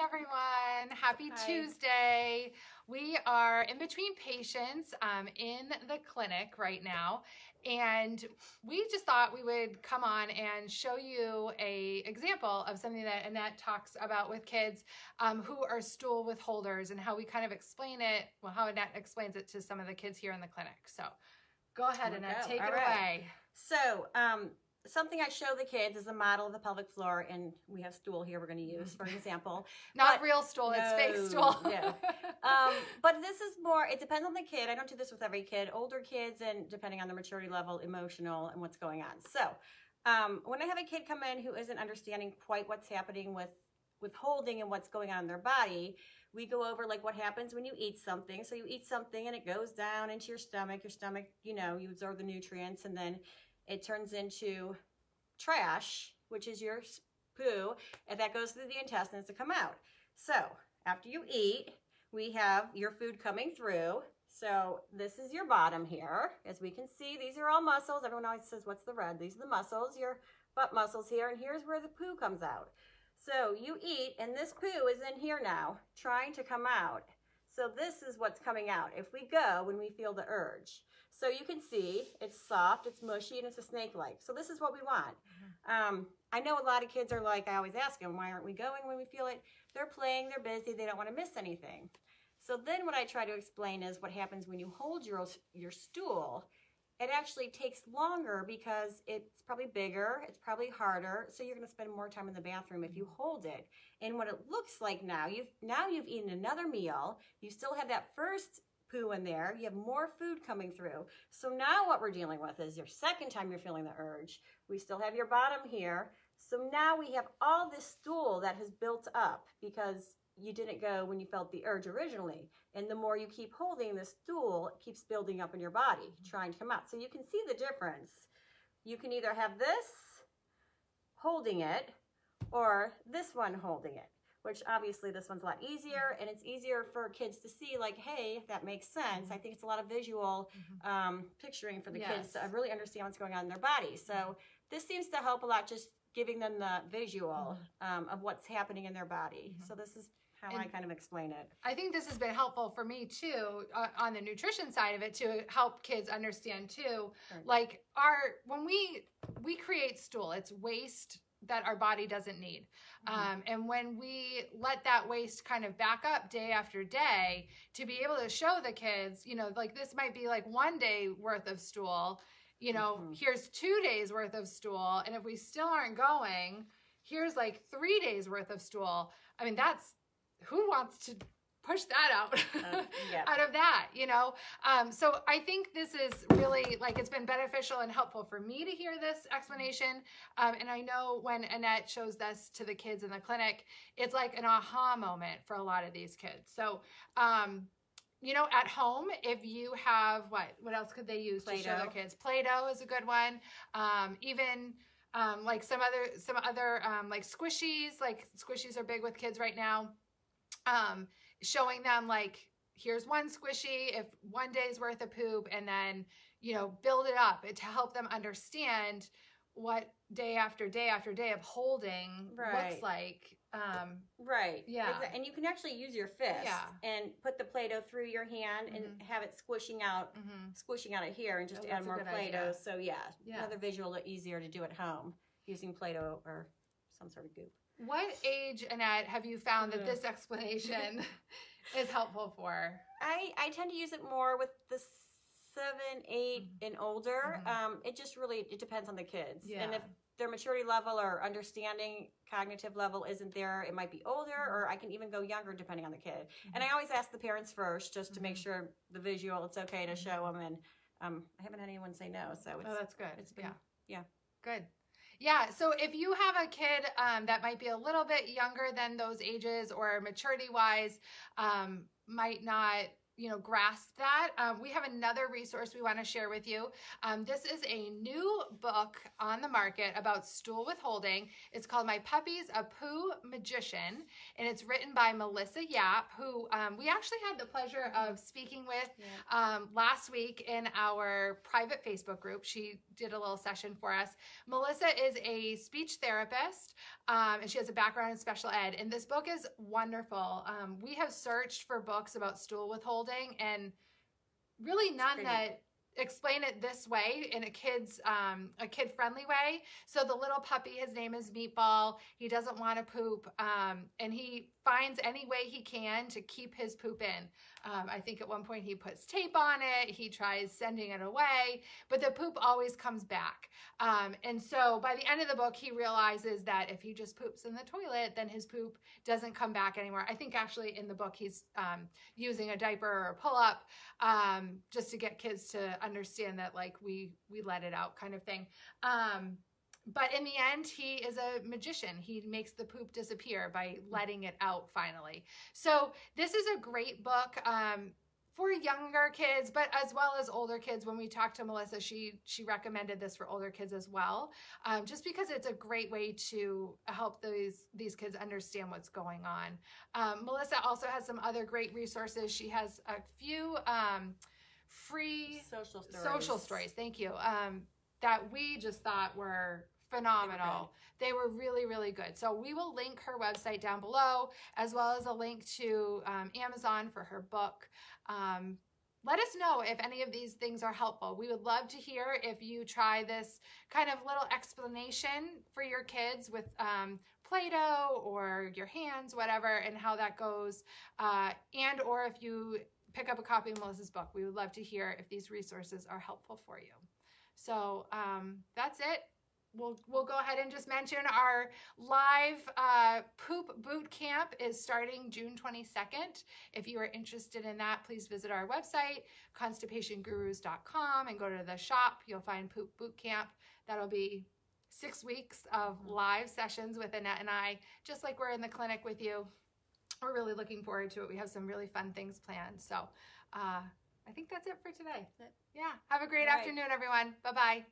everyone. Happy Tuesday. We are in between patients in the clinic right now, and we just thought we would come on and show you a example of something that Annette talks about with kids who are stool withholders, and how we kind of explain it, well, how Annette explains it to some of the kids here in the clinic. So go ahead, Annette, take it away. So something I show the kids is a model of the pelvic floor, and we have stool here we're going to use for an example. Not real stool, it's fake stool. Yeah. But this is more, it depends on the kid. I don't do this with every kid. Older kids, and depending on the maturity level, emotional, and what's going on. So when I have a kid come in who isn't understanding quite what's happening with withholding and what's going on in their body, we go over like what happens when you eat something. So you eat something and it goes down into your stomach. Your stomach, you know, you absorb the nutrients, and then it turns into trash, which is your poo, and that goes through the intestines to come out. So after you eat, we have your food coming through. So this is your bottom here. As we can see, these are all muscles. Everyone always says, what's the red? These are the muscles, your butt muscles here, and here's where the poo comes out. So you eat, and this poo is in here now, trying to come out. So this is what's coming out if we go when we feel the urge. So you can see it's soft, it's mushy, and it's a snake-like. So this is what we want. I know a lot of kids are like, I always ask them, why aren't we going when we feel it? They're playing, they're busy, they don't want to miss anything. So then what I try to explain is what happens when you hold your stool. It actually takes longer because it's probably bigger, it's probably harder, so you're going to spend more time in the bathroom if you hold it. And what it looks like now you've eaten another meal, you still have that first poo in there, you have more food coming through. So now what we're dealing with is your second time you're feeling the urge. We still have your bottom here. So now we have all this stool that has built up because you didn't go when you felt the urge originally. And the more you keep holding the stool, it keeps building up in your body, trying to come out. So you can see the difference. You can either have this holding it or this one holding it, which obviously this one's a lot easier, and it's easier for kids to see, like, hey, if that makes sense. I think it's a lot of visual picturing for the kids to really understand what's going on in their body. So this seems to help a lot, just giving them the visual of what's happening in their body. So this is how I kind of explain it. I think this has been helpful for me too, on the nutrition side of it, to help kids understand too. Right. Like when we create stool, it's waste that our body doesn't need. And when we let that waste kind of back up day after day, to be able to show the kids, you know, like this might be like 1 day worth of stool, you know, here's 2 days worth of stool. And if we still aren't going, here's like 3 days worth of stool. I mean, who wants to push that out out of that, you know? So I think this is really, like, it's been beneficial and helpful for me to hear this explanation. And I know when Annette shows this to the kids in the clinic, it's like an aha moment for a lot of these kids. So, you know, at home, if you have, what else could they use to show their kids? Play-Doh is a good one. Even like some other like squishies are big with kids right now. Showing them, like, here's one squishy, if 1 day's worth of poop, and then, you know, build it up to help them understand what day after day after day of holding looks like. Yeah. And you can actually use your fist and put the Play-Doh through your hand and have it squishing out of here, and just add more Play-Doh. So another visual, easier to do at home using Play-Doh or some sort of goop. What age, Annette, have you found that this explanation is helpful for? I tend to use it more with the 7, 8 and older. It just really, it depends on the kids. And if their maturity level or understanding cognitive level isn't there, it might be older, or I can even go younger depending on the kid. And I always ask the parents first, just to make sure the visual, it's okay to show them. And I haven't had anyone say no. So it's, that's good. It's been, good. Yeah, so if you have a kid that might be a little bit younger than those ages, or maturity-wise might not grasp that, we have another resource we want to share with you. This is a new book on the market about stool withholding. It's called My Puppy's a Poo Magician, and it's written by Melissa Yap, who we actually had the pleasure of speaking with last week in our private Facebook group. She did a little session for us. Melissa is a speech therapist, and she has a background in special ed, and this book is wonderful. We have searched for books about stool withholding, and really none that explain it this way in a kid-friendly way. So the little puppy, his name is Meatball. He doesn't want to poop, and he finds any way he can to keep his poop in. I think at one point he puts tape on it. He tries sending it away, but the poop always comes back. And so by the end of the book, he realizes that if he just poops in the toilet, then his poop doesn't come back anymore. I think actually in the book, he's using a diaper or a pull-up just to get kids to understand that like we let it out kind of thing. But in the end, he is a magician. He makes the poop disappear by letting it out finally. So this is a great book for younger kids, but as well as older kids. When we talked to Melissa, she recommended this for older kids as well, just because it's a great way to help these kids understand what's going on. Melissa also has some other great resources. She has a few free social stories. Thank you. That we just thought were phenomenal. They were really, really good. So we will link her website down below, as well as a link to Amazon for her book. Let us know if any of these things are helpful. We would love to hear if you try this kind of little explanation for your kids with Play-Doh or your hands, whatever, and how that goes. And or if you pick up a copy of Melissa's book, we would love to hear if these resources are helpful for you. So that's it. We'll go ahead and just mention our live poop boot camp is starting June 22nd. If you are interested in that, please visit our website, constipationgurus.com, and go to the shop. You'll find poop boot camp. That'll be 6 weeks of live sessions with Annette and I, just like we're in the clinic with you. We're really looking forward to it. We have some really fun things planned. So I think that's it for today. Yeah. Have a great afternoon, everyone. Bye-bye.